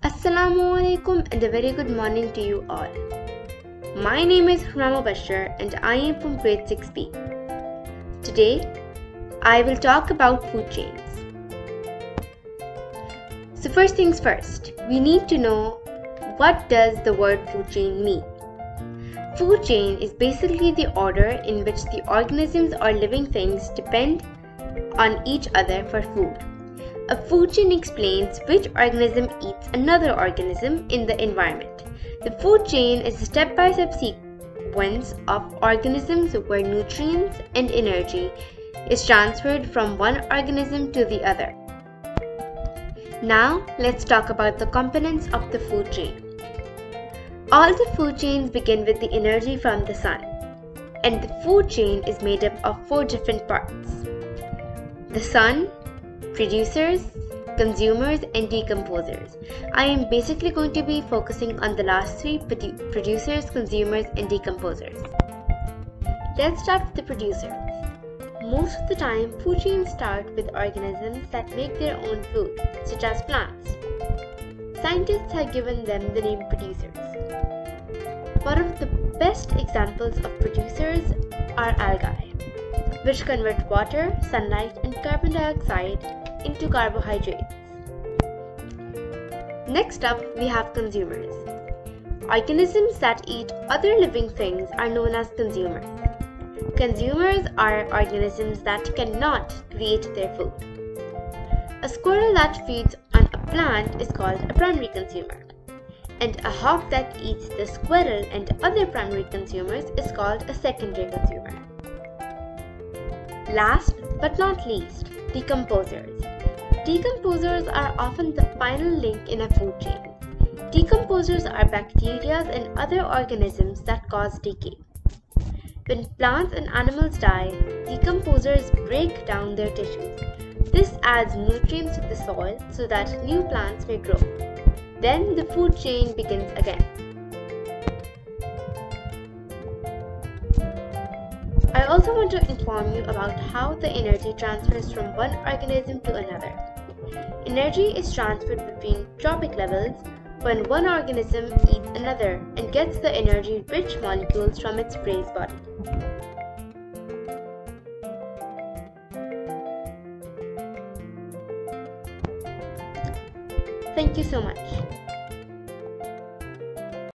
Assalamualaikum and a very good morning to you all. My name is Mubasshar and I am from grade 6B. Today, I will talk about food chains. So first things first, we need to know what does the word food chain mean. Food chain is basically the order in which the organisms or living things depend on each other for food. A food chain explains which organism eats another organism in the environment. The food chain is a step-by-step sequence of organisms where nutrients and energy is transferred from one organism to the other. Now, let's talk about the components of the food chain. All the food chains begin with the energy from the sun, and the food chain is made up of 4 different parts: the sun, producers, consumers, and decomposers. I am basically going to be focusing on the last 3: producers, consumers, and decomposers. Let's start with the producers. Most of the time, food chains start with organisms that make their own food, such as plants. Scientists have given them the name producers. One of the best examples of producers are algae, which convert water, sunlight, and carbon dioxide into carbohydrates. Next up, we have consumers. Organisms that eat other living things are known as consumers. Consumers are organisms that cannot create their food. A squirrel that feeds on a plant is called a primary consumer, and a hawk that eats the squirrel and other primary consumers is called a secondary consumer. Last but not least, decomposers. Decomposers are often the final link in a food chain. Decomposers are bacteria and other organisms that cause decay. When plants and animals die, decomposers break down their tissues. This adds nutrients to the soil so that new plants may grow. Then the food chain begins again. I also want to inform you about how the energy transfers from one organism to another. Energy is transferred between tropic levels when one organism eats another and gets the energy-rich molecules from its prey's body. Thank you so much.